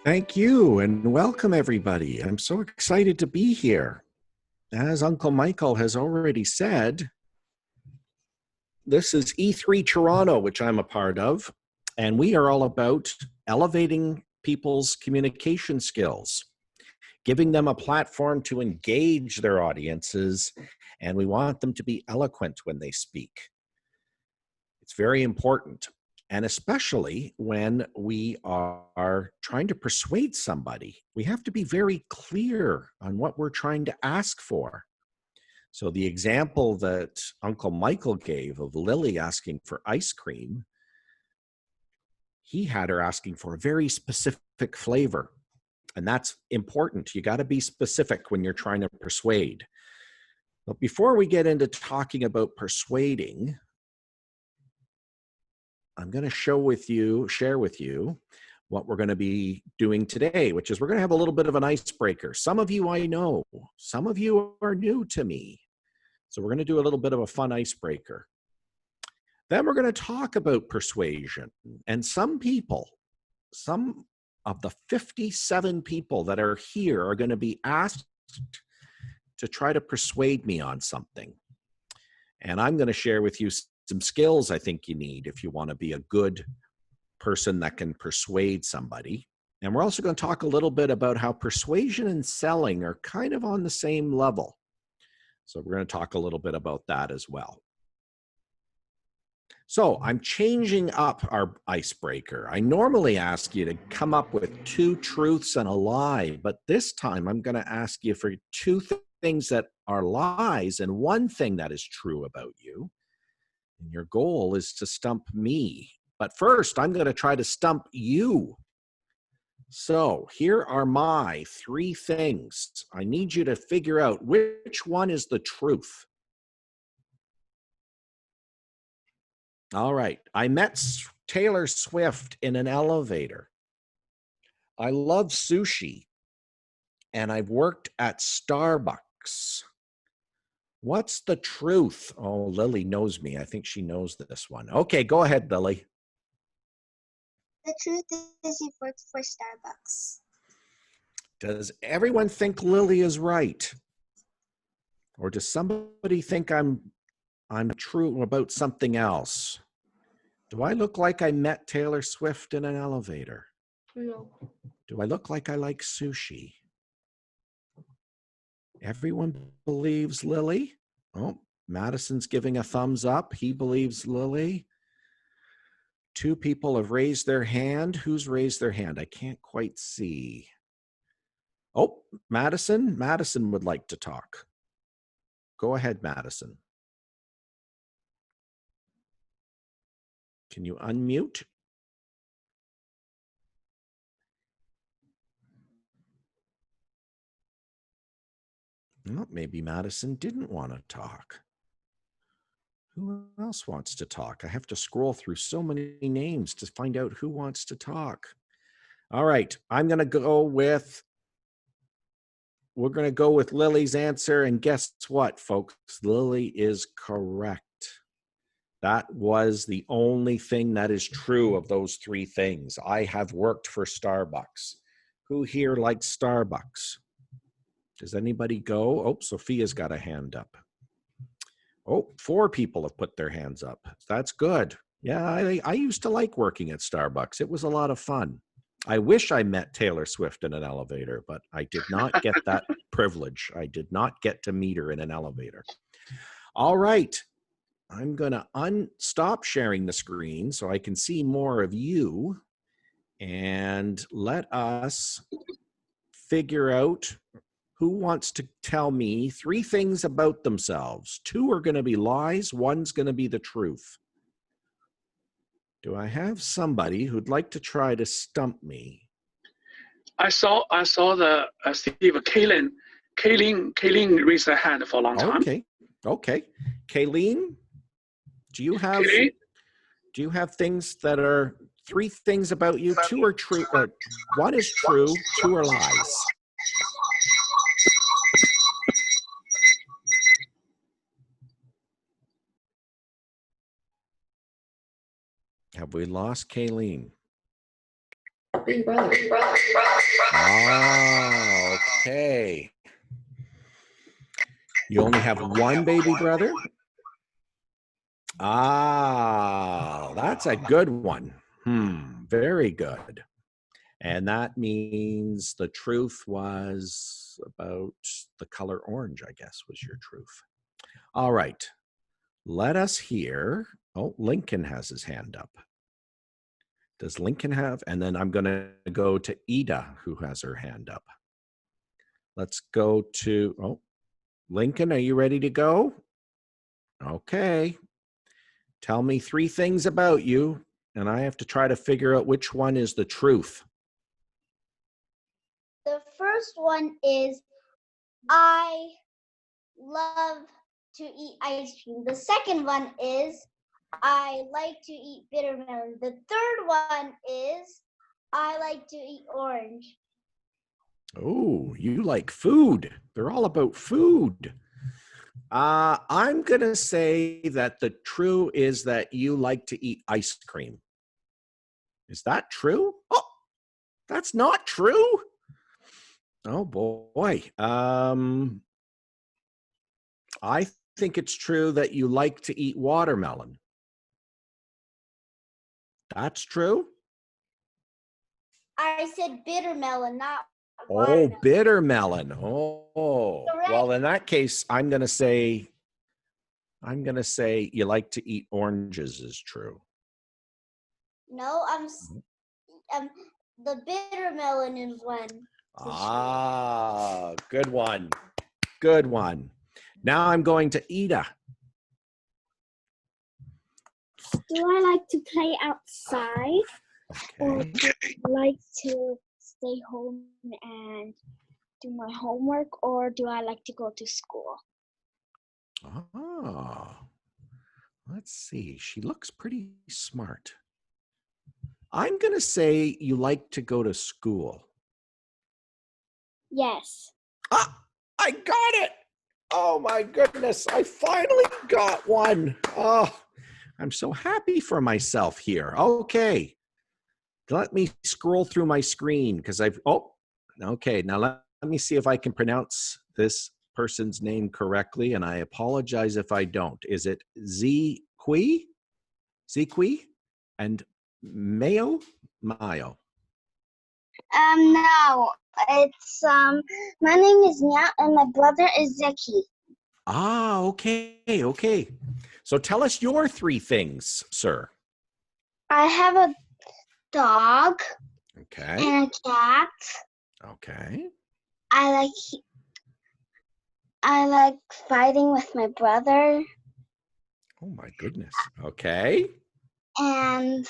Thank you and welcome everybody. I'm so excited to be here. As Uncle Michael has already said, this is E3 Toronto, which I'm a part of, and we are all about elevating people's communication skills, giving them a platform to engage their audiences, and we want them to be eloquent when they speak. It's very important. And especially when we are trying to persuade somebody, we have to be very clear on what we're trying to ask for. So the example that Uncle Michael gave of Lily asking for ice cream, he had her asking for a very specific flavor. And that's important. You got to be specific when you're trying to persuade. But before we get into talking about persuading, I'm going to share with you what we're going to be doing today, which is we're going to have a little bit of an icebreaker. Some of you I know, some of you are new to me. So we're going to do a little bit of a fun icebreaker. Then we're going to talk about persuasion. And some of the 57 people that are here are going to be asked to try to persuade me on something. And I'm going to share with you some skills I think you need if you want to be a good person that can persuade somebody. And we're also going to talk a little bit about how persuasion and selling are kind of on the same level. So we're going to talk a little bit about that as well. So I'm changing up our icebreaker. I normally ask you to come up with 2 truths and a lie, but this time I'm going to ask you for 2 things that are lies and 1 thing that is true about you. And your goal is to stump me. But first, I'm going to try to stump you. So here are my 3 things. I need you to figure out which one is the truth. All right. I met Taylor Swift in an elevator. I love sushi. And I've worked at Starbucks. What's the truth? Oh, Lily knows me. I think she knows this one. Okay, go ahead, Lily. The truth is you've worked for Starbucks. Does everyone think Lily is right? Or does somebody think I'm true about something else? Do I look like I met Taylor Swift in an elevator? No. Do I look like I like sushi? Everyone believes Lily. Oh, Madison's giving a thumbs up. He believes Lily. 2 people have raised their hand. Who's raised their hand? I can't quite see. Oh, Madison. Madison would like to talk. Go ahead, Madison. Can you unmute? Well, maybe Madison didn't want to talk. Who else wants to talk? I have to scroll through so many names to find out who wants to talk. All right, we're going to go with Lily's answer. And guess what, folks? Lily is correct. That was the only thing that is true of those 3 things. I have worked for Starbucks. Who here likes Starbucks? Does anybody go? Oh, Sophia's got a hand up. Oh, 4 people have put their hands up. That's good. Yeah, I used to like working at Starbucks. It was a lot of fun. I wish I met Taylor Swift in an elevator, but I did not get that privilege. I did not get to meet her in an elevator. All right. I'm going to stop sharing the screen so I can see more of you. And let us figure out who wants to tell me 3 things about themselves. 2 are going to be lies. 1's going to be the truth. Do I have somebody who'd like to try to stump me? I saw the Steve Kayleen raised her hand for a long time. Okay. Kayleen, do you have things that are 3 things about you? 2 are true. 1 is true. 2 are lies. Have we lost Kayleen? baby brother. Ah, okay. You only have one baby brother? Ah, that's a good one. Very good. And that means the truth was about the color orange, I guess, was your truth. All right. Let us hear. Oh, Lincoln has his hand up. Does Lincoln have? And then I'm going to go to Ida, who has her hand up. Let's go to, oh, Lincoln, are you ready to go? Okay. Tell me 3 things about you, and I have to try to figure out which one is the truth. The first one is I love to eat ice cream. The second one is I like to eat bitter melon. The third one is I like to eat orange. Oh, you like food. They're all about food. I'm going to say that the true is that you like to eat ice cream. Is that true? Oh, that's not true. Oh, boy. I think it's true that you like to eat watermelon. That's true? I said bitter melon, not Oh, watermelon. bitter melon. Oh, well, in that case, I'm going to say you like to eat oranges is true. No, the bitter melon is one. Ah, good one. Good one. Now I'm going to Ida. Do I like to play outside? Or Okay. do I like to stay home and do my homework, or do I like to go to school? Ah, let's see. She looks pretty smart. I'm going to say you like to go to school. Yes. Ah, I got it. Oh my goodness. I finally got one. Oh, I'm so happy for myself here. Okay. Let me scroll through my screen because okay. Now let me see if I can pronounce this person's name correctly. And I apologize if I don't. Is it Ziqui? And Mayo? No, it's my name is Nya and my brother is Zeki. Ah, okay. So tell us your 3 things, sir. I have a dog Okay. and a cat. Okay. I like fighting with my brother, Oh my goodness. Okay. and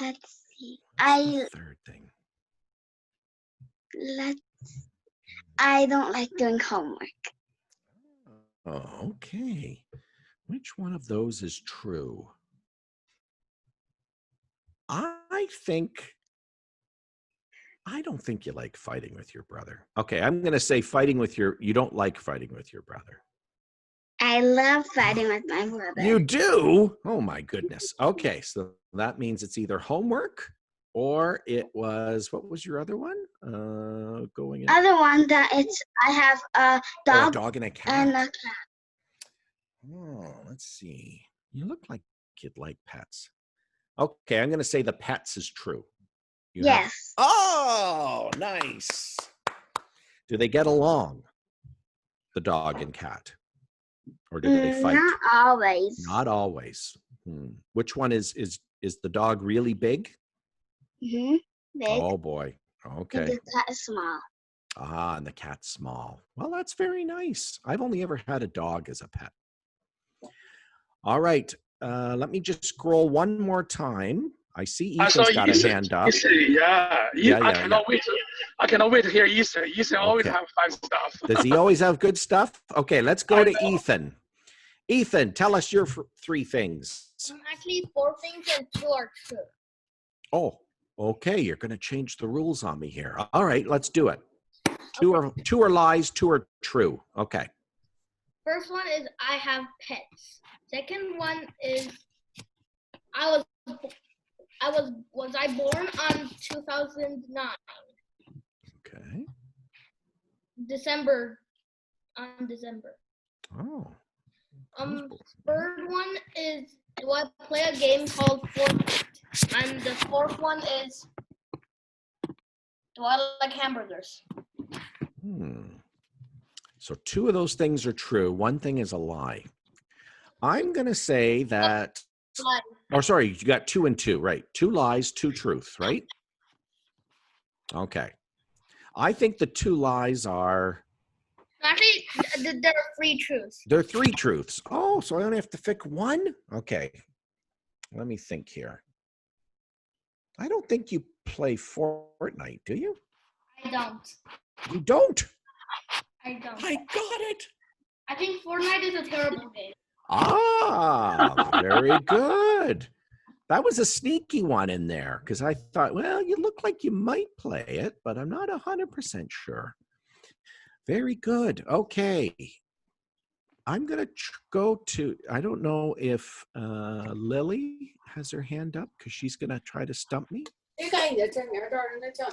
let's see. What's the 3rd thing? I don't like doing homework. Oh, okay. Which one of those is true? I don't think you like fighting with your brother. Okay, I'm going to say you don't like fighting with your brother. I love fighting with my brother. You do? Oh my goodness. Okay, so that means it's either homework or it was, what was your other one? Going in. Other one that I have a dog, a dog and a cat. and a cat. Oh, let's see. You look like you'd like pets. Okay, I'm going to say the pets is true. Yes. Oh, nice. Do they get along, the dog and cat? Or do they fight? Not always. Not always. Which one is the dog really big? Big. Oh, boy. Okay. And the cat is small. Ah, and the cat's small. Well, that's very nice. I've only ever had a dog as a pet. All right. Let me just scroll one more time. I see Ethan's got a hand up. Yeah. I cannot wait. I cannot wait to hear Ethan. Ethan always have fun stuff. Does he always have good stuff? Okay, let's go to Ethan. Ethan, tell us your 3 things. Actually, 4 things and 2 are true. Oh, okay. You're going to change the rules on me here. All right, let's do it. 2 are lies, 2 are true. Okay. First one is I have pets. Second one is was I born on 2009? Okay. December. Oh. Third one is do I play a game called Fortnite? And the fourth one is do I like hamburgers? So 2 of those things are true. 1 thing is a lie. I'm going to say that. Oh, sorry, you got 2 and 2, right? 2 lies, 2 truths, right? Okay. I think the 2 lies are. Actually, there are 3 truths. There are 3 truths. Oh, so I only have to pick 1? Okay. Let me think here. I don't think you play Fortnite, do you? I don't. You don't? I don't. I got it. I think Fortnite is a terrible game. Ah, very good. That was a sneaky one in there because I thought, well, you look like you might play it, but I'm not 100% sure. Very good. Okay. I'm going to go to, I don't know if Lily has her hand up because she's going to try to stump me.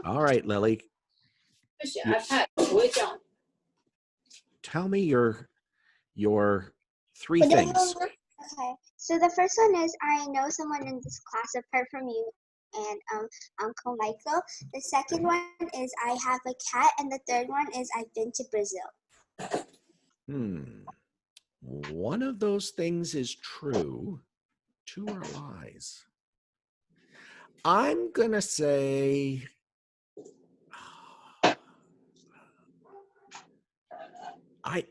All right, Lily. Tell me your 3 things. Okay, so the first one is I know someone in this class apart from you and Uncle Michael. The second one is I have a cat, and the third one is I've been to Brazil. One of those things is true. 2 are lies. I'm gonna say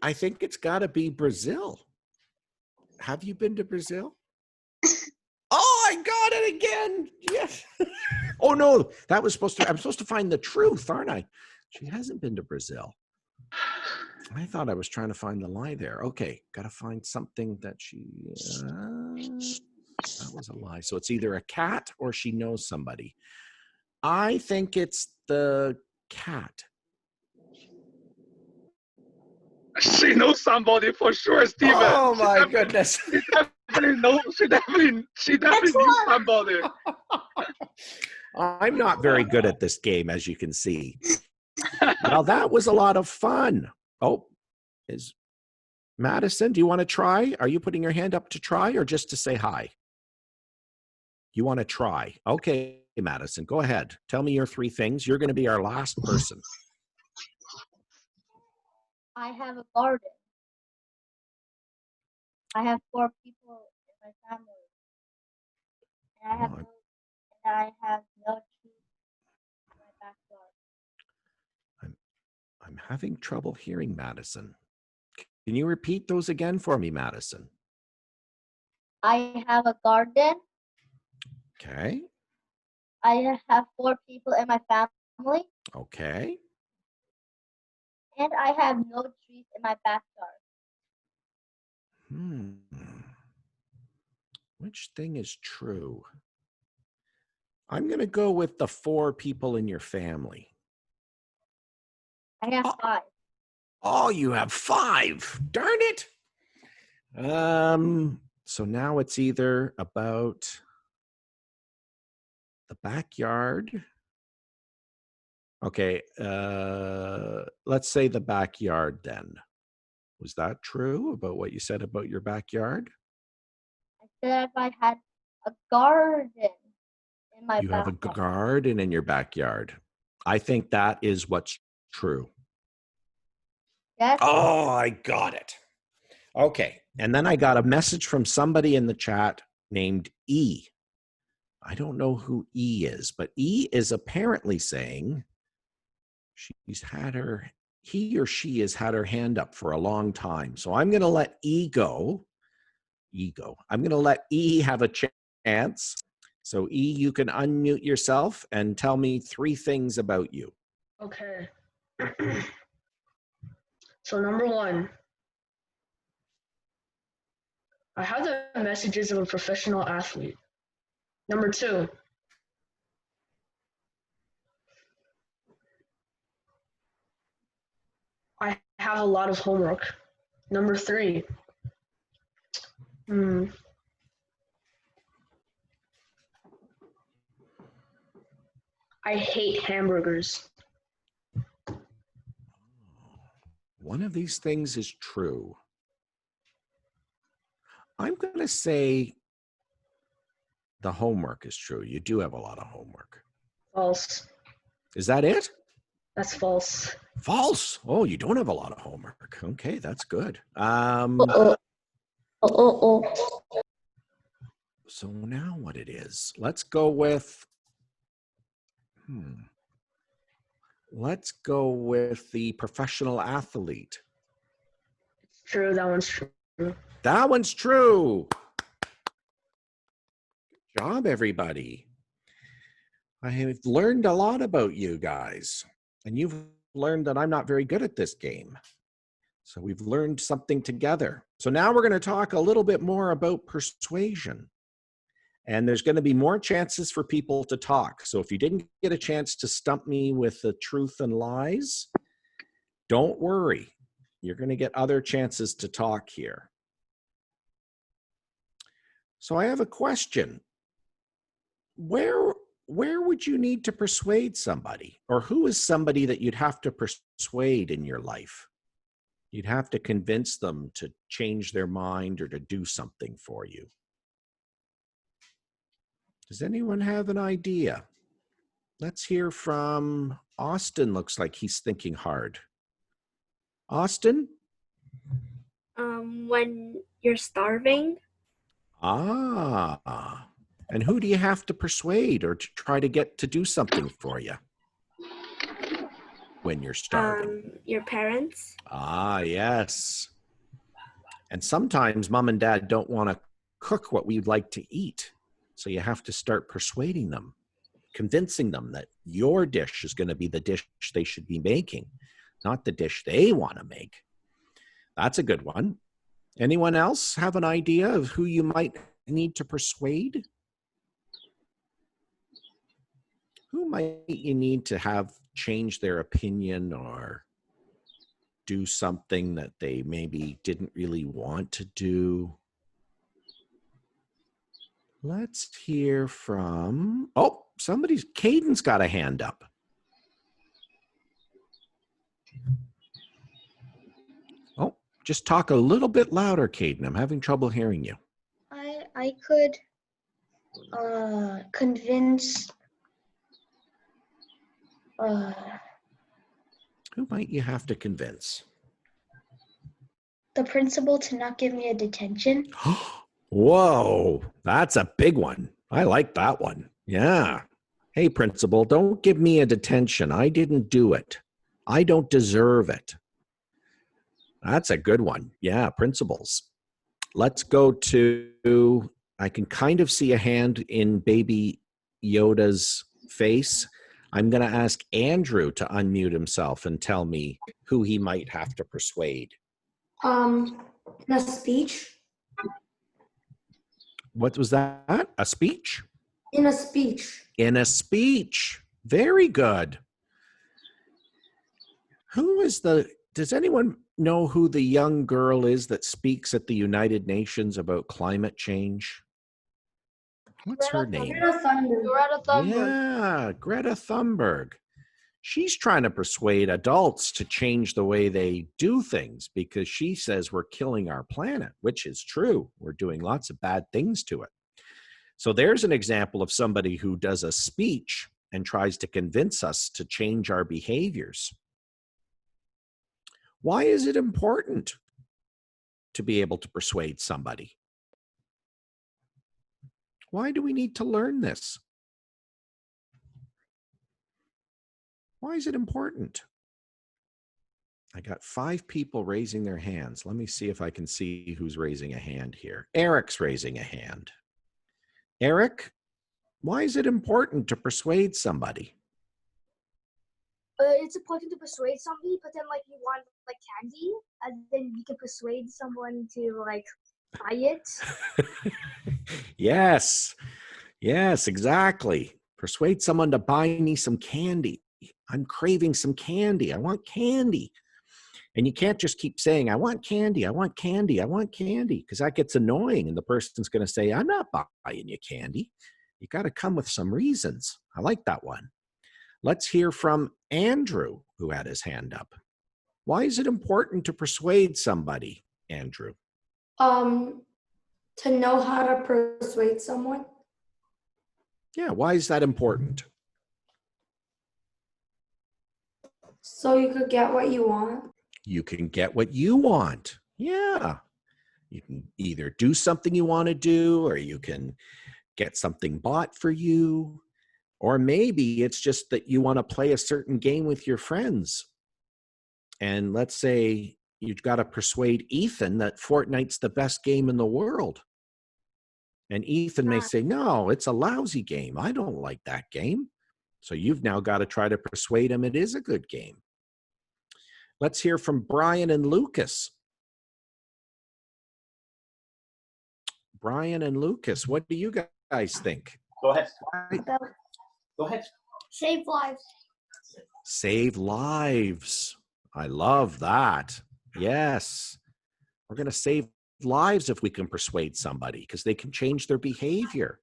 I think it's got to be Brazil. Have you been to Brazil? Oh, I got it again. Yes. Oh no, that was I'm supposed to find the truth, aren't I? She hasn't been to Brazil. I thought I was trying to find the lie there. Okay, got to find something that she, that was a lie. So it's either a cat or she knows somebody. I think it's the cat. She knows somebody for sure, Steven. Oh my goodness. She definitely knew somebody. I'm not very good at this game, as you can see. Well, that was a lot of fun. Oh, is Madison, do you want to try? Are you putting your hand up to try or just to say hi? You want to try? Okay, Madison, go ahead. Tell me your 3 things. You're going to be our last person. I have a garden. I have 4 people in my family. And I have no trees in my backyard. I'm having trouble hearing Madison. Can you repeat those again for me, Madison? I have a garden. Okay. I have 4 people in my family. Okay. And I have no trees in my backyard. Which thing is true? I'm going to go with the 4 people in your family. I have 5. Oh, you have 5. Darn it. So now it's either about the backyard. Okay, let's say the backyard then. Was that true about what you said about your backyard? I said if I had a garden in my backyard. You have a garden in your backyard. I think that is what's true. Yes. Oh, I got it. Okay, and then I got a message from somebody in the chat named E. I don't know who E is, but E is apparently saying he or she has had her hand up for a long time. So I'm going to let E go. I'm going to let E have a chance. So E, you can unmute yourself and tell me 3 things about you. Okay. So number 1, I have the messages of a professional athlete. Number 2, I have a lot of homework. Number 3. I hate hamburgers. One of these things is true. I'm going to say the homework is true. You do have a lot of homework. False. Is that it? That's false. False. Oh, you don't have a lot of homework. Okay, that's good. So now what it is? Let's go with. Let's go with the professional athlete. It's true. That one's true. That one's true. Good job, everybody. I have learned a lot about you guys, and you've learned that I'm not very good at this game. So we've learned something together. So now we're going to talk a little bit more about persuasion. And there's going to be more chances for people to talk. So if you didn't get a chance to stump me with the truth and lies, don't worry. You're going to get other chances to talk here. So I have a question. Where would you need to persuade somebody? Or who is somebody that you'd have to persuade in your life? You'd have to convince them to change their mind or to do something for you. Does anyone have an idea? Let's hear from Austin. Looks like he's thinking hard. Austin? When you're starving. Ah. And who do you have to persuade or to try to get to do something for you when you're starving? Your parents. Ah, yes. And sometimes mom and dad don't want to cook what we'd like to eat. So you have to start persuading them, convincing them that your dish is going to be the dish they should be making, not the dish they want to make. That's a good one. Anyone else have an idea of who you might need to persuade? Who might you need to have change their opinion or do something that they maybe didn't really want to do? Let's hear from, Caden's got a hand up. Oh, just talk a little bit louder, Caden. I'm having trouble hearing you. I could convince who might you have to convince? The principal to not give me a detention. Whoa, that's a big one. I like that one. Yeah. Hey, principal, don't give me a detention. I didn't do it. I don't deserve it. That's a good one. Yeah, principals. Let's go to, I can kind of see a hand in baby Yoda's face. I'm going to ask Andrew to unmute himself and tell me who he might have to persuade. In a speech. What was that? A speech? In a speech. In a speech. Very good. Does anyone know who the young girl is that speaks at the United Nations about climate change? What's her name? Greta Thunberg. Yeah, Greta Thunberg. She's trying to persuade adults to change the way they do things because she says we're killing our planet, which is true. We're doing lots of bad things to it. So there's an example of somebody who does a speech and tries to convince us to change our behaviors. Why is it important to be able to persuade somebody? Why do we need to learn this? Why is it important? I got 5 people raising their hands. Let me see if I can see who's raising a hand here. Eric's raising a hand. Eric, why is it important to persuade somebody? It's important to persuade somebody, but then like you want like candy, and then you can persuade someone to like buy it. Yes, exactly. Persuade someone to buy me some candy. I'm craving some candy. I want candy. And you can't just keep saying, I want candy, I want candy, I want candy, because that gets annoying. And the person's going to say, I'm not buying you candy. You got to come with some reasons. I like that one. Let's hear from Andrew, who had his hand up. Why is it important to persuade somebody, Andrew? To know how to persuade someone. Yeah, why is that important? So you could get what you want. You can get what you want. Yeah. You can either do something you want to do, or you can get something bought for you. Or maybe it's just that you want to play a certain game with your friends. And let's say you've got to persuade Ethan that Fortnite's the best game in the world. And Ethan may say, no, it's a lousy game. I don't like that game. So you've now got to try to persuade him it is a good game. Let's hear from Brian and Lucas. Brian and Lucas, what do you guys think? Go ahead. Go ahead. Save lives. Save lives. I love that. Yes. We're going to save lives if we can persuade somebody, because they can change their behavior.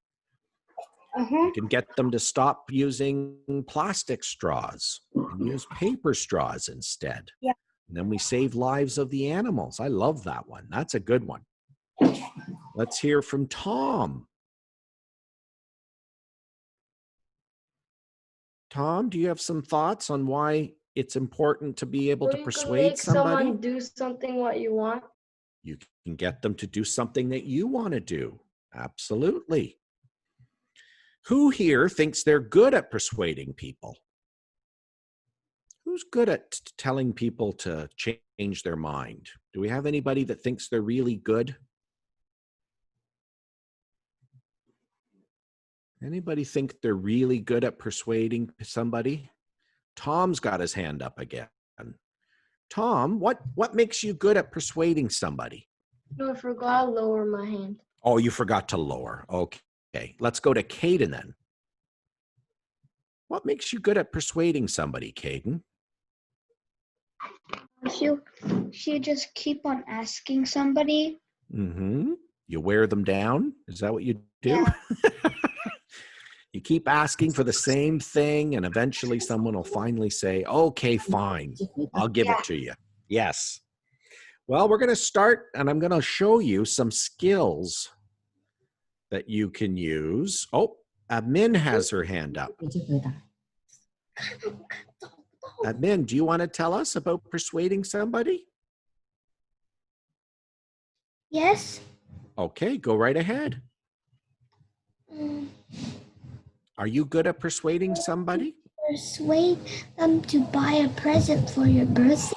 You can get them to stop using plastic straws and use paper straws instead. Yeah. And then we save lives of the animals. I love that one. That's a good one. Let's hear from Tom. Tom, do you have some thoughts on why it's important to be able to persuade somebody? Someone do something what you want. You can get them to do something that you want to do. Absolutely. Who here thinks they're good at persuading people? Who's good at telling people to change their mind? Do we have anybody that thinks they're really good? Anybody think they're really good at persuading somebody? Tom's got his hand up again. Tom, what makes you good at persuading somebody? No, I forgot to lower my hand. Oh, you forgot to lower. Okay, let's go to Caden then. What makes you good at persuading somebody, Caden? If you just keep on asking somebody. You wear them down? Is that what you do? Yeah. You keep asking for the same thing, and eventually someone will finally say, okay, fine, I'll give it to you. Yes. Well, we're going to start, and I'm going to show you some skills that you can use. Oh, Admin has her hand up. Admin, do you want to tell us about persuading somebody? Yes. Okay, go right ahead. Are you good at persuading somebody? Persuade them to buy a present for your birthday.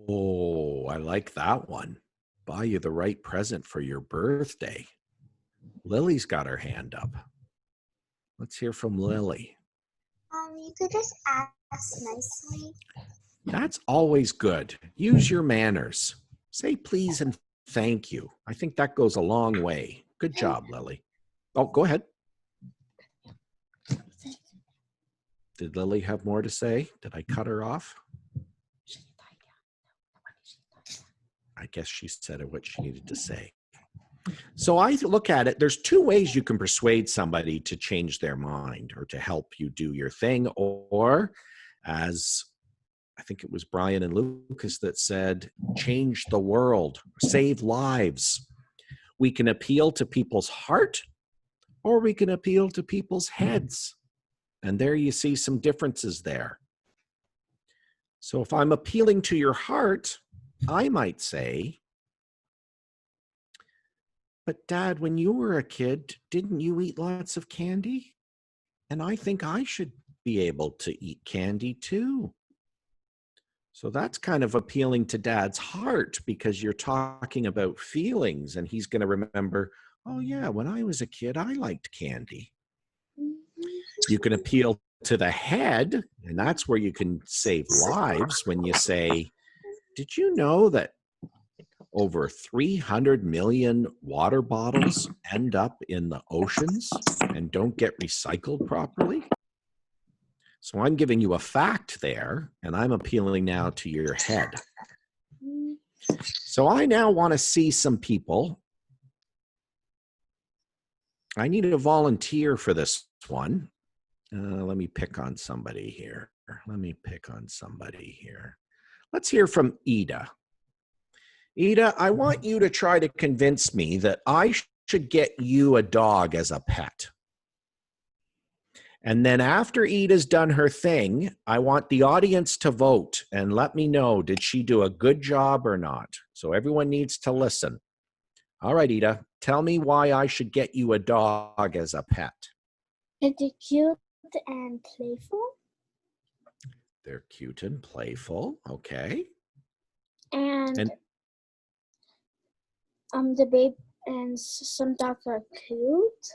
Oh, I like that one. Buy you the right present for your birthday. Lily's got her hand up. Let's hear from Lily. You could just ask nicely. That's always good. Use your manners. Say please and thank you. I think that goes a long way. Good job, Lily. Oh, go ahead. Did Lily have more to say? Did I cut her off? I guess she said what she needed to say. So I look at it, there's two ways you can persuade somebody to change their mind or to help you do your thing, or as I think it was Brian and Lucas that said, change the world, save lives. We can appeal to people's heart, or we can appeal to people's heads. And there you see some differences there. So if I'm appealing to your heart, I might say, but Dad, when you were a kid, didn't you eat lots of candy? And I think I should be able to eat candy too. So that's kind of appealing to Dad's heart, because you're talking about feelings and he's going to remember, oh yeah, when I was a kid, I liked candy. You can appeal to the head, and that's where you can save lives when you say, did you know that over 300 million water bottles end up in the oceans and don't get recycled properly? So I'm giving you a fact there, and I'm appealing now to your head. So I now want to see some people. I need a volunteer for this one. Let me pick on somebody here. Let's hear from Ida. Ida, I want you to try to convince me that I should get you a dog as a pet. And then after Ida's done her thing, I want the audience to vote and let me know, did she do a good job or not? So everyone needs to listen. All right, Ida, tell me why I should get you a dog as a pet. It's cute and playful. They're cute and playful, okay. And the baby and some dogs are cute.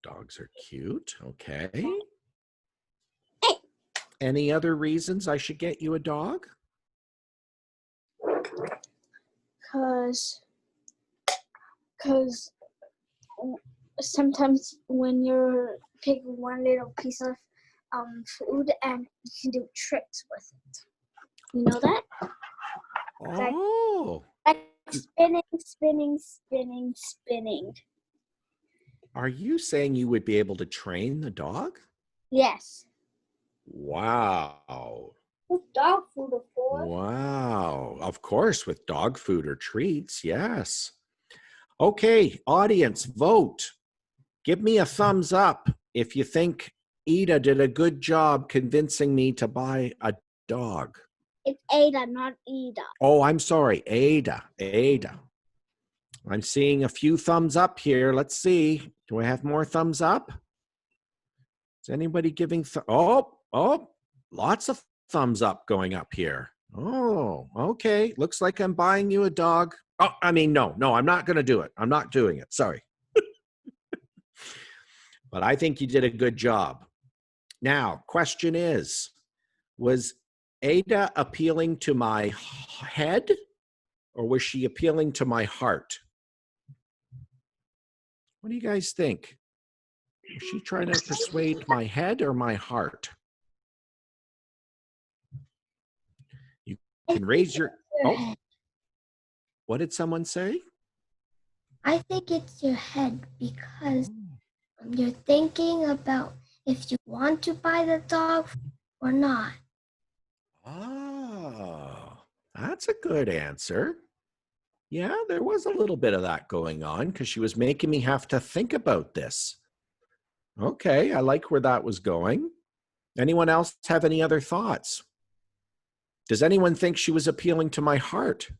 Dogs are cute, okay. Any other reasons I should get you a dog? Because sometimes when you're picking one little piece of food and you can do tricks with it. You know that? Oh. Like spinning. Are you saying you would be able to train the dog? Yes. Wow. With dog food, of course. Wow. Of course, with dog food or treats, yes. Okay, audience, vote. Give me a thumbs up if you think Ida did a good job convincing me to buy a dog. It's Ada, not Ida. Oh, I'm sorry, Ada. I'm seeing a few thumbs up here. Let's see. Do I have more thumbs up? Is anybody giving lots of thumbs up going up here. Oh, okay. Looks like I'm buying you a dog. Oh, I mean, no, I'm not going to do it. I'm not doing it. Sorry. But I think you did a good job. Now, question is, was Ada appealing to my head or was she appealing to my heart? What do you guys think? Is she trying to persuade my head or my heart? You can raise your... Oh, what did someone say? I think it's your head because you're thinking about if you want to buy the dog or not. Oh, that's a good answer. Yeah, there was a little bit of that going on because she was making me have to think about this. Okay, I like where that was going. Anyone else have any other thoughts? Does anyone think she was appealing to my heart?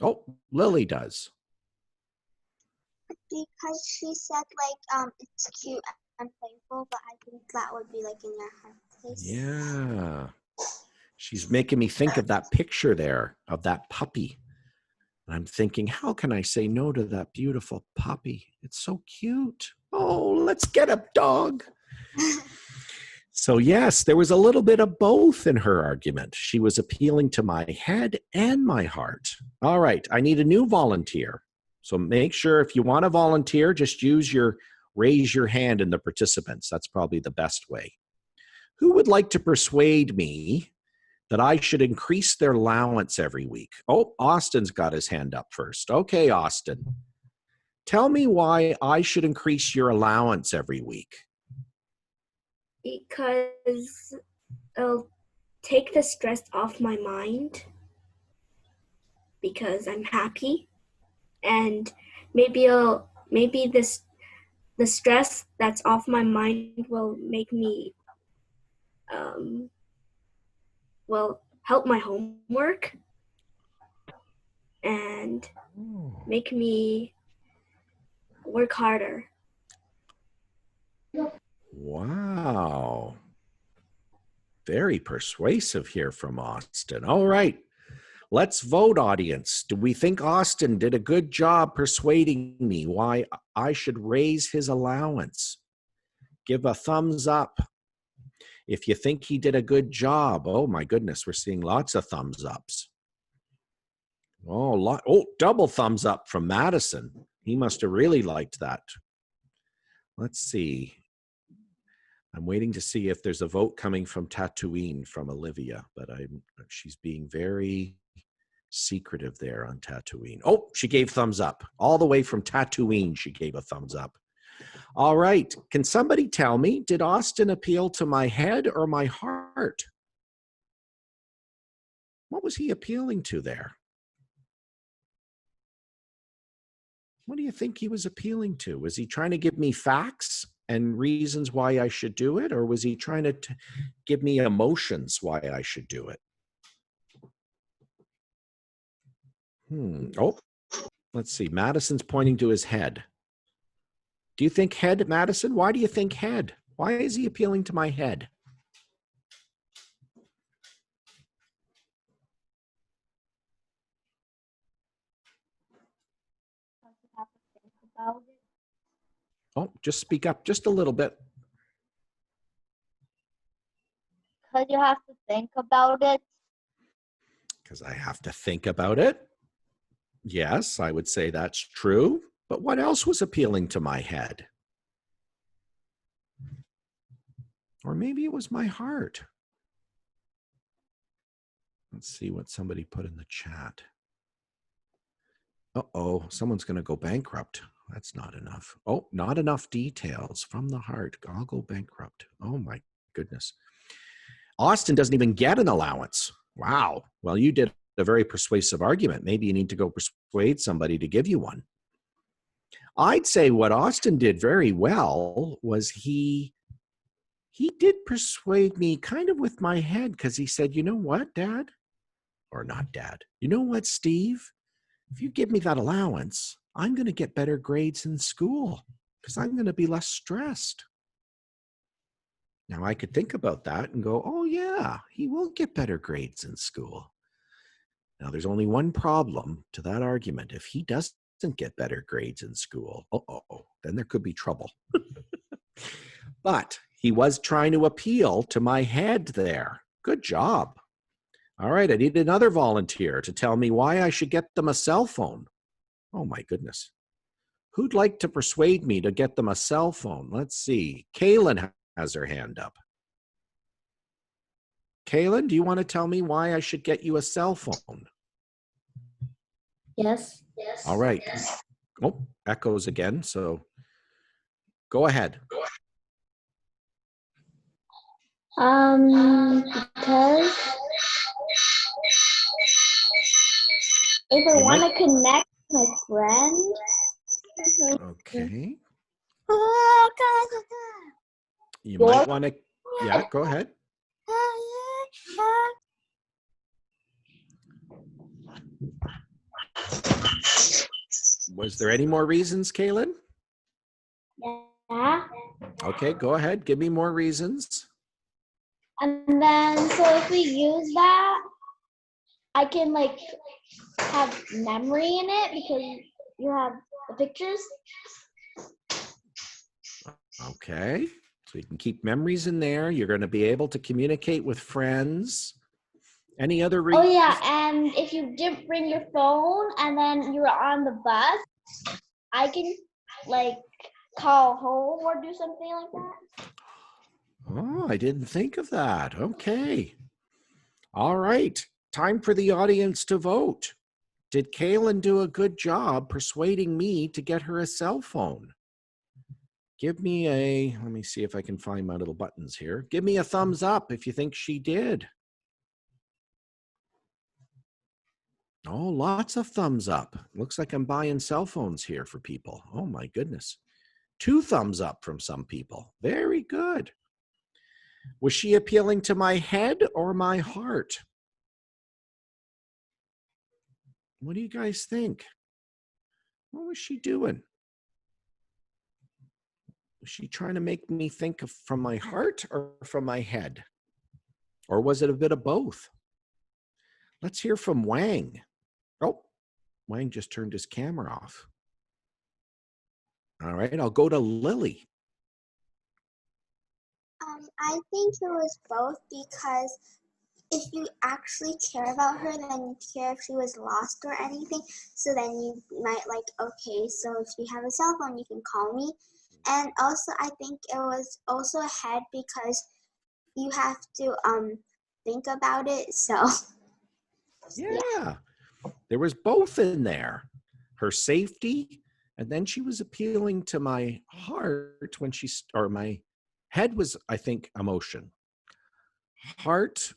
Oh, Lily does. Because she said it's cute and playful, but I think that would be like in your heart place. Yeah. She's making me think of that picture there of that puppy. And I'm thinking, how can I say no to that beautiful puppy? It's so cute. Oh, let's get a dog. So yes, there was a little bit of both in her argument. She was appealing to my head and my heart. All right, I need a new volunteer. So make sure if you want to volunteer, just raise your hand in the participants. That's probably the best way. Who would like to persuade me that I should increase their allowance every week? Oh, Austin's got his hand up first. Okay, Austin. Tell me why I should increase your allowance every week. Because it'll take the stress off my mind because I'm happy, and maybe the stress that's off my mind will make me will help my homework and make me work harder. Wow. Very persuasive here from Austin. All right. Let's vote, audience. Do we think Austin did a good job persuading me why I should raise his allowance? Give a thumbs up. If you think he did a good job, oh my goodness, we're seeing lots of thumbs ups. Oh, double thumbs up from Madison. He must have really liked that. Let's see. I'm waiting to see if there's a vote coming from Tatooine from Olivia, but she's being very secretive there on Tatooine. Oh, she gave thumbs up. All the way from Tatooine, she gave a thumbs up. All right. Can somebody tell me, did Austin appeal to my head or my heart? What was he appealing to there? What do you think he was appealing to? Was he trying to give me facts and reasons why I should do it? Or was he trying to give me emotions why I should do it? Oh, let's see. Madison's pointing to his head. Do you think head, Madison? Why do you think head? Why is he appealing to my head? Oh, just speak up just a little bit. Because you have to think about it. Because I have to think about it. Yes, I would say that's true. But what else was appealing to my head? Or maybe it was my heart. Let's see what somebody put in the chat. Uh-oh, someone's going to go bankrupt. That's not enough. Oh, not enough details from the heart. I'll go bankrupt. Oh my goodness. Austin doesn't even get an allowance. Wow. Well, you did a very persuasive argument. Maybe you need to go persuade somebody to give you one. I'd say what Austin did very well was he did persuade me kind of with my head, because he said, you know what, Dad? Or not Dad. You know what, Steve? If you give me that allowance, I'm going to get better grades in school because I'm going to be less stressed. Now, I could think about that and go, oh, yeah, he will get better grades in school. Now, there's only one problem to that argument. If he doesn't get better grades in school, then there could be trouble. But he was trying to appeal to my head there. Good job. All right, I need another volunteer to tell me why I should get them a cell phone. Oh, my goodness. Who'd like to persuade me to get them a cell phone? Let's see. Kaylin has her hand up. Kaylin, do you want to tell me why I should get you a cell phone? Yes. All right. Yes. Oh, echoes again, so go ahead. Because if I want to connect with my friend. Okay. Oh, you might want to, yeah, go ahead. Was there any more reasons, Kaylin? Yeah. Okay, go ahead. Give me more reasons. And then, so if we use that, I can like have memory in it because you have the pictures. Okay, so you can keep memories in there. You're going to be able to communicate with friends. Any other reasons? Oh yeah, and if you didn't bring your phone and then you were on the bus, I can like call home or do something like that. Oh, I didn't think of that. Okay. All right. Time for the audience to vote. Did Kaylin do a good job persuading me to get her a cell phone? Give me a, let me see if I can find my little buttons here. Give me a thumbs up if you think she did. Oh, lots of thumbs up. Looks like I'm buying cell phones here for people. Oh my goodness. 2 thumbs up from some people. Very good. Was she appealing to my head or my heart? What do you guys think? What was she doing? Was she trying to make me think of from my heart or from my head? Or was it a bit of both? Let's hear from Wang. Oh, Wang just turned his camera off. All right, I'll go to Lily. I think it was both, because if you actually care about her, then you care if she was lost or anything. So then you might like, okay, so if you have a cell phone, you can call me. And also, I think it was also a head because you have to think about it. So yeah, there was both in there. Her safety, and then she was appealing to my heart when or my head was, I think, emotion. Heart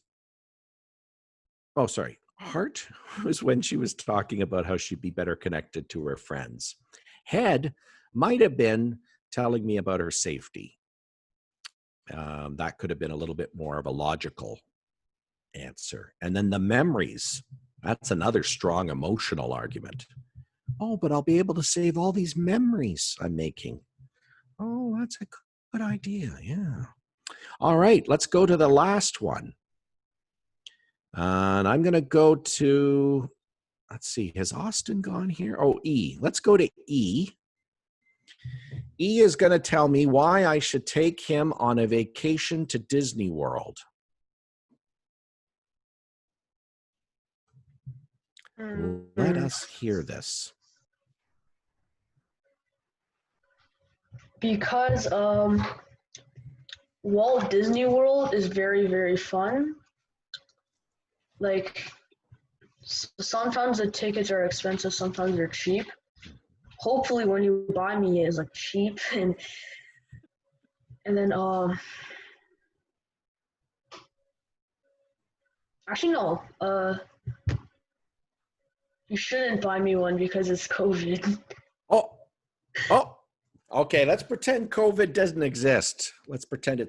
was when she was talking about how she'd be better connected to her friends. Head might have been telling me about her safety. That could have been a little bit more of a logical answer. And then the memories, that's another strong emotional argument. Oh, but I'll be able to save all these memories I'm making. Oh, that's a good idea. Yeah. All right, let's go to the last one. And I'm going to go to, let's see, has Austin gone here? Oh, E. Let's go to E. E is going to tell me why I should take him on a vacation to Disney World. Let us hear this. Because Walt Disney World is very, very fun. Like, sometimes the tickets are expensive, sometimes they're cheap. Hopefully when you buy me it's like cheap, and then actually no, you shouldn't buy me one because it's COVID. Oh, okay, let's pretend COVID doesn't exist. Let's pretend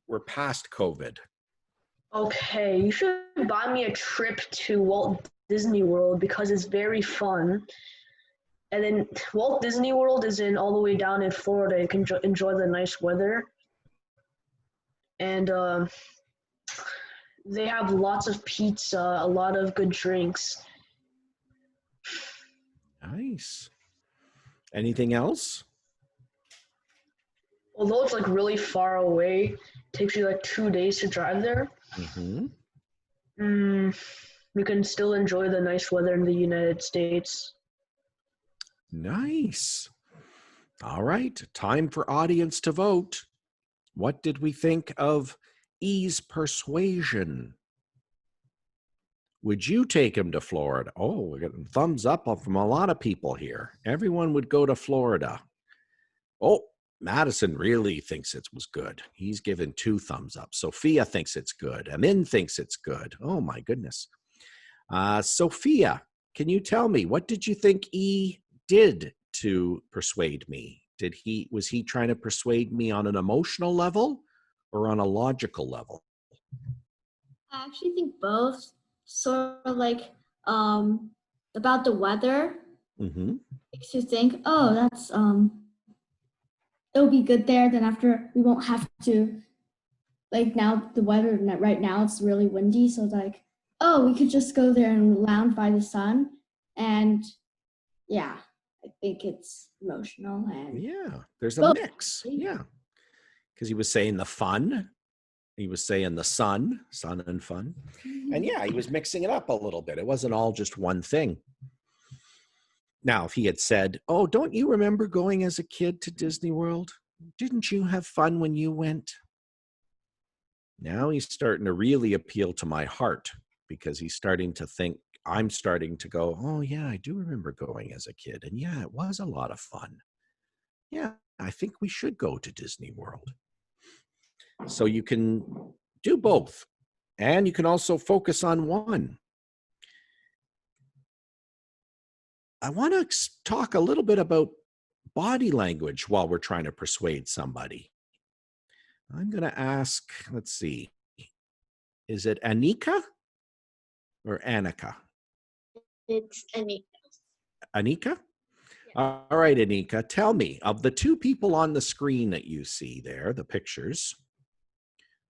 we're past COVID. Okay, you should buy me a trip to Walt Disney World because it's very fun. And then Walt Disney World is all the way down in Florida. You can enjoy the nice weather. And they have lots of pizza, a lot of good drinks. Nice. Anything else? Although it's like really far away, it takes you like 2 days to drive there. You can still enjoy the nice weather in the United States. Nice. All right, time for audience to vote. What did we think of E's persuasion? Would you take him to Florida? Oh, we're getting thumbs up from a lot of people here. Everyone would go to Florida. Oh, Madison really thinks it was good. He's given 2 thumbs up. Sophia thinks it's good. Amin thinks it's good. Oh my goodness. Sophia, can you tell me, what did you think E did to persuade me? Was he trying to persuade me on an emotional level or on a logical level? I actually think both. Sort of like about the weather. Makes you think, oh, that's it'll be good there. Then after we won't have to, like now the weather right now it's really windy, so it's like, oh, we could just go there and lounge by the sun. And yeah, I think it's emotional and yeah, there's a mix. Yeah, because he was saying the fun. He was saying the sun and fun. And yeah, he was mixing it up a little bit. It wasn't all just one thing. Now, if he had said, oh, don't you remember going as a kid to Disney World? Didn't you have fun when you went? Now he's starting to really appeal to my heart because he's starting to think, I'm starting to go, oh yeah, I do remember going as a kid. And yeah, it was a lot of fun. Yeah, I think we should go to Disney World. So you can do both, and you can also focus on one. I want to talk a little bit about body language while we're trying to persuade somebody. I'm going to ask, let's see, is it Anika or Annika? It's Anika. Anika? All right, Anika, tell me, of the 2 people on the screen that you see there, the pictures,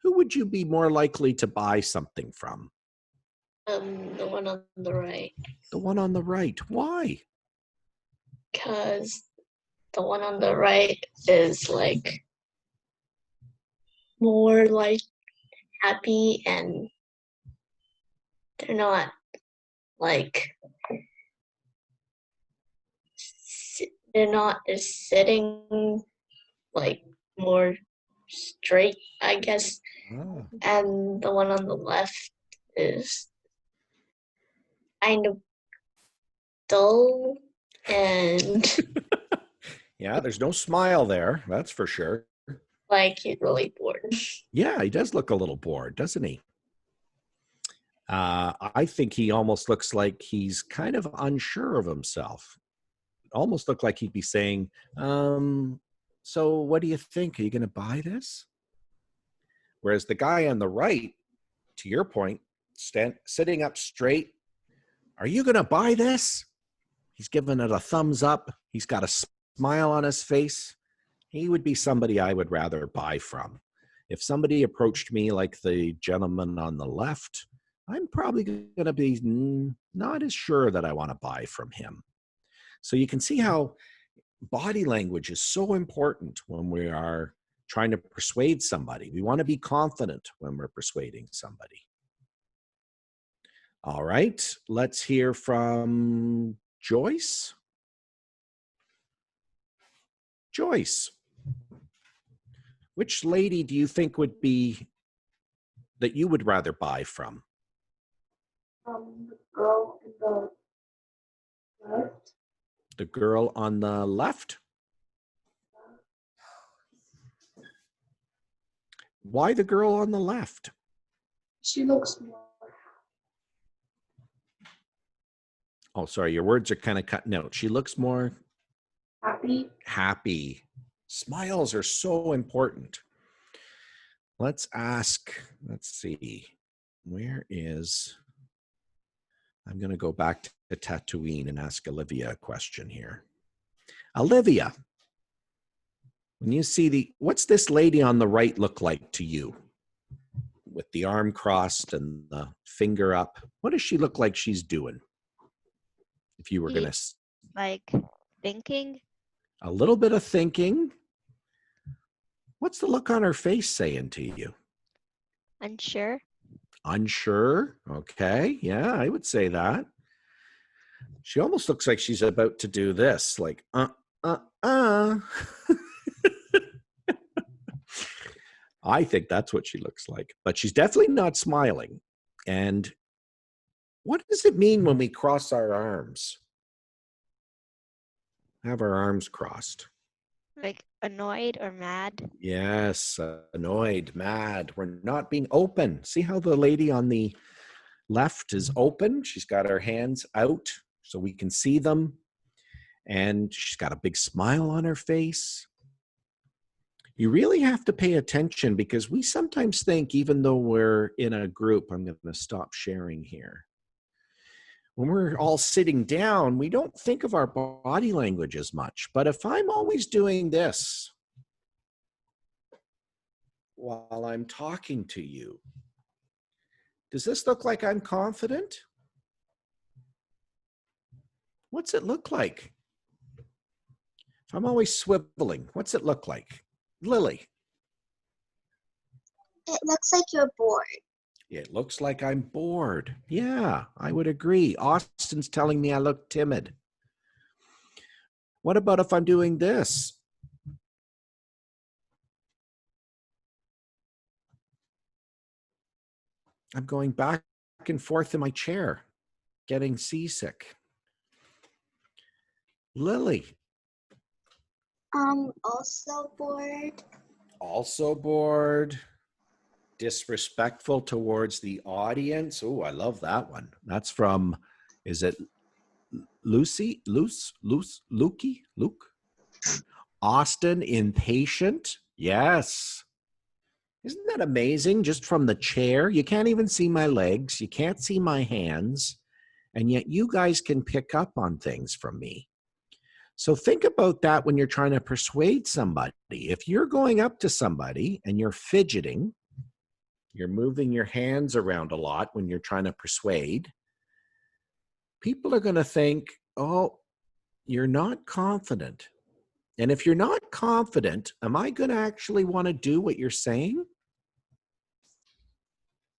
who would you be more likely to buy something from? The one on the right. The one on the right. Why? Because the one on the right is like more like happy, and they're not like just sitting like more straight, I guess. Oh. And the one on the left is kind of dull and Yeah, there's no smile there, that's for sure. like he's really bored. Yeah, he does look a little bored, doesn't he? I think he almost looks like he's kind of unsure of himself. Almost look like he'd be saying, so what do you think? Are you going to buy this? Whereas the guy on the right, to your point, sitting up straight, are you going to buy this? He's giving it a thumbs up. He's got a smile on his face. He would be somebody I would rather buy from. If somebody approached me like the gentleman on the left, I'm probably going to be not as sure that I want to buy from him. So you can see how body language is so important when we are trying to persuade somebody. We want to be confident when we're persuading somebody. All right, let's hear from Joyce. Joyce, which lady do you think would be that you would rather buy from? The girl in the left. The girl on the left? Why the girl on the left? She looks more Oh, sorry, your words are kind of cutting out. She looks more happy. Happy. Smiles are so important. Let's see, where is, I'm going to go back to Tatooine and ask Olivia a question here. Olivia, when you see what's this lady on the right look like to you? With the arm crossed and the finger up, what does she look like she's doing? If you were going to... Like thinking? A little bit of thinking. What's the look on her face saying to you? Unsure. Unsure. Okay. Yeah, I would say that. She almost looks like she's about to do this, like, I think that's what she looks like, but she's definitely not smiling. And what does it mean when we cross our arms? Have our arms crossed. Like annoyed or mad? Yes, annoyed, mad. We're not being open. See how the lady on the left is open? She's got her hands out so we can see them. And she's got a big smile on her face. You really have to pay attention because we sometimes think, even though we're in a group, I'm going to stop sharing here. When we're all sitting down, we don't think of our body language as much. But if I'm always doing this while I'm talking to you, does this look like I'm confident? What's it look like? If I'm always swiveling, what's it look like? Lily. It looks like you're bored. It looks like I'm bored. Yeah, I would agree. Austin's telling me I look timid. What about if I'm doing this? I'm going back and forth in my chair, getting seasick. Lily. Also bored. Also bored. Disrespectful towards the audience. Oh, I love that one. That's from, is it Luke? Austin, impatient. Yes. Isn't that amazing? Just from the chair, you can't even see my legs. You can't see my hands. And yet you guys can pick up on things from me. So think about that when you're trying to persuade somebody. If you're going up to somebody and you're fidgeting, you're moving your hands around a lot when you're trying to persuade, people are going to think, oh, you're not confident. And if you're not confident, am I going to actually want to do what you're saying?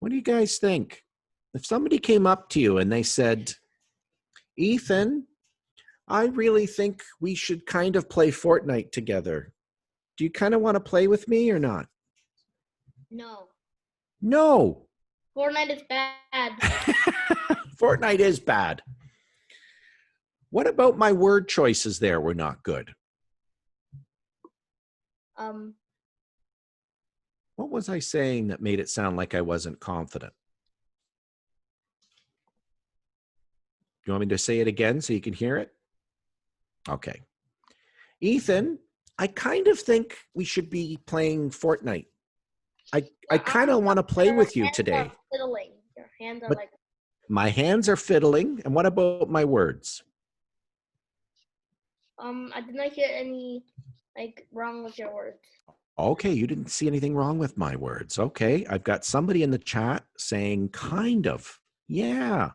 What do you guys think? If somebody came up to you and they said, Ethan, I really think we should kind of play Fortnite together. Do you kind of want to play with me or not? No. No. Fortnite is bad. Fortnite is bad. What about my word choices there were not good? What was I saying that made it sound like I wasn't confident? You want me to say it again so you can hear it? Okay. Ethan, I kind of think we should be playing Fortnite. I kind of want to play with you today. Fiddling. Your hands are But like. my hands are fiddling. And what about my words? I did not hear any wrong with your words. Okay, you didn't see anything wrong with my words. Okay, I've got somebody in the chat saying kind of. Yeah.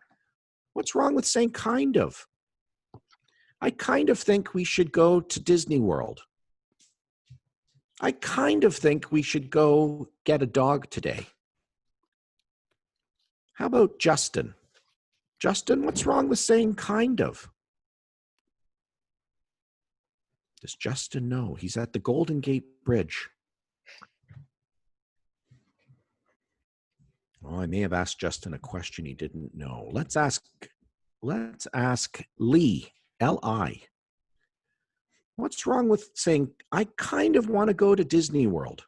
What's wrong with saying kind of? I kind of think we should go to Disney World. I kind of think we should go get a dog today. How about Justin? Justin, what's wrong with saying kind of? Does Justin know? He's at the Golden Gate Bridge. Well, I may have asked Justin a question he didn't know. Let's ask Lee, L-I. What's wrong with saying, I kind of want to go to Disney World?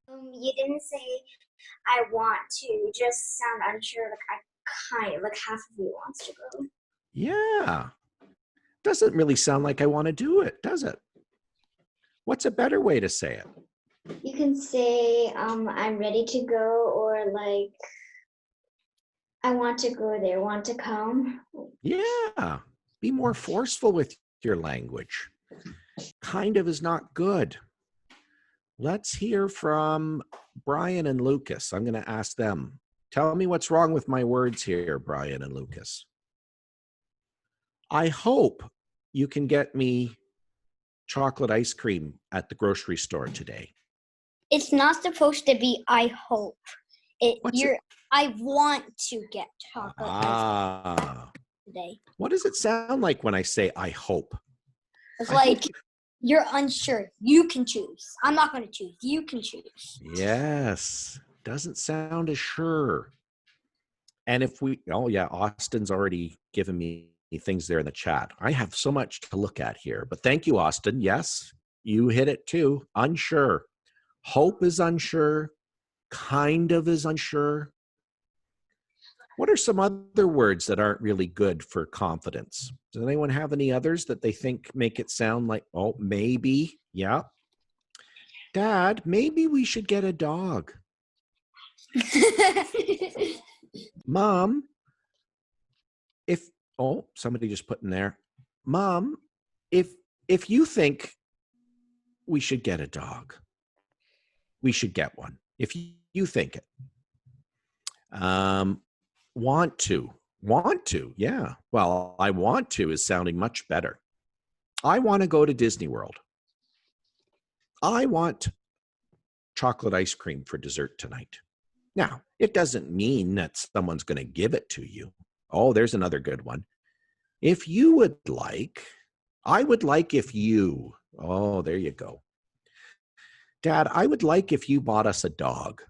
You didn't say, I want to. You just sound unsure, half of you wants to go. Yeah. Doesn't really sound like I want to do it, does it? What's a better way to say it? You can say, I'm ready to go, or I want to go there, want to come. Yeah. Be more forceful with your language. Kind of is not good. Let's hear from Brian and Lucas. I'm going to ask them. Tell me what's wrong with my words here, Brian and Lucas. I hope you can get me chocolate ice cream at the grocery store today. It's not supposed to be I hope. I want to get chocolate ice cream today. What does it sound like when I say I hope? It's like you're unsure. You can choose. I'm not going to choose. You can choose. Yes. Doesn't sound as sure. And if we, oh yeah, Austin's already given me things there in the chat. I have so much to look at here, but thank you, Austin. Yes, you hit it too. Unsure. Hope is unsure. Kind of is unsure. What are some other words that aren't really good for confidence? Does anyone have any others that they think make it sound like, oh, maybe, yeah. Dad, maybe we should get a dog. Mom, somebody just put in there. Mom, if you think we should get a dog, we should get one. If you think it. Want to, yeah. Well, I want to is sounding much better. I want to go to Disney World. I want chocolate ice cream for dessert tonight. Now, it doesn't mean that someone's going to give it to you. Oh, there's another good one. If you would like, I would like if you, oh, there you go. Dad, I would like if you bought us a dog.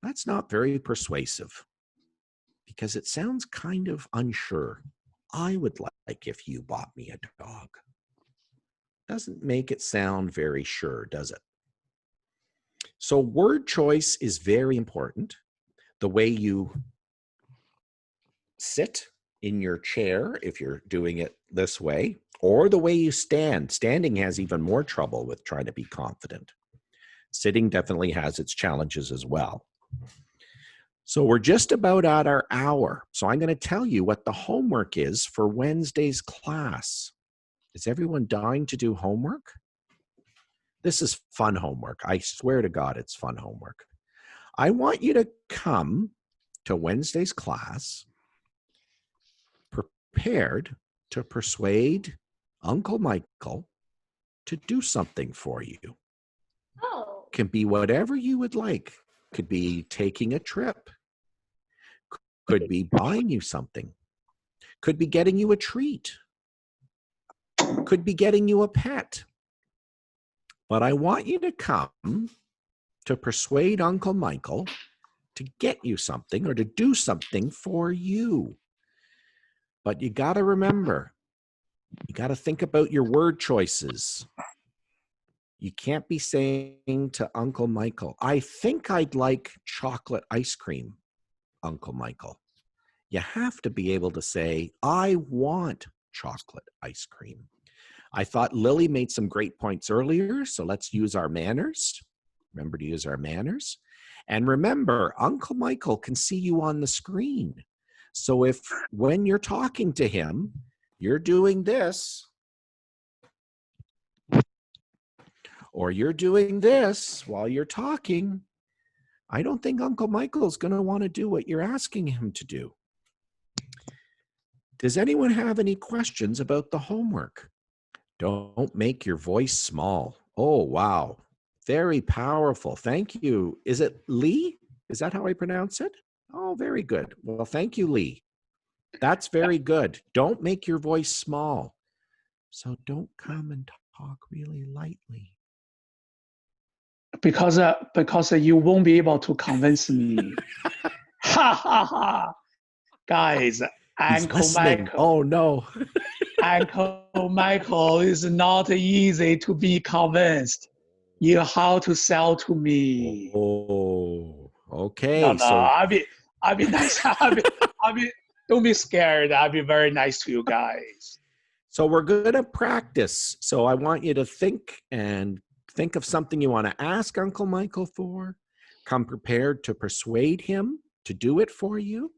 That's not very persuasive because it sounds kind of unsure. I would like if you bought me a dog. Doesn't make it sound very sure, does it? So word choice is very important. The way you sit in your chair, if you're doing it this way, or the way you stand. Standing has even more trouble with trying to be confident. Sitting definitely has its challenges as well. So we're just about at our hour. So I'm going to tell you what the homework is for Wednesday's class. Is everyone dying to do homework? This is fun homework. I swear to God, it's fun homework. I want you to come to Wednesday's class prepared to persuade Uncle Michael to do something for you. Oh. Can be whatever you would like. Could be taking a trip. Could be buying you something. Could be getting you a treat. Could be getting you a pet. But I want you to come to persuade Uncle Michael to get you something or to do something for you. But you got to remember, you got to think about your word choices. You can't be saying to Uncle Michael, I think I'd like chocolate ice cream, Uncle Michael. You have to be able to say, I want chocolate ice cream. I thought Lily made some great points earlier, so let's use our manners. Remember to use our manners. And remember, Uncle Michael can see you on the screen. So if when you're talking to him, you're doing this, or you're doing this while you're talking, I don't think Uncle Michael's going to want to do what you're asking him to do. Does anyone have any questions about the homework? Don't make your voice small. Oh, wow. Very powerful. Thank you. Is it Lee? Is that how I pronounce it? Oh, very good. Well, thank you, Lee. That's very good. Don't make your voice small. So don't come and talk really lightly. Because you won't be able to convince me. Ha ha ha. Guys, Uncle Michael. Oh, no. Uncle Michael is not easy to be convinced. You have to sell to me. Oh, okay. No, so I'll be nice. Don't be scared. I'll be very nice to you guys. So we're going to practice. So I want you to think of something you want to ask Uncle Michael for. Come prepared to persuade him to do it for you.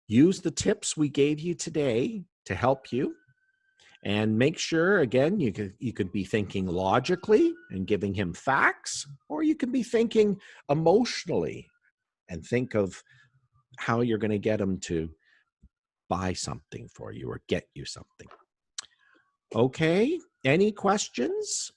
Use the tips we gave you today to help you. And make sure, again, you could be thinking logically and giving him facts, or you can be thinking emotionally and think of how you're going to get him to buy something for you or get you something. Okay, any questions?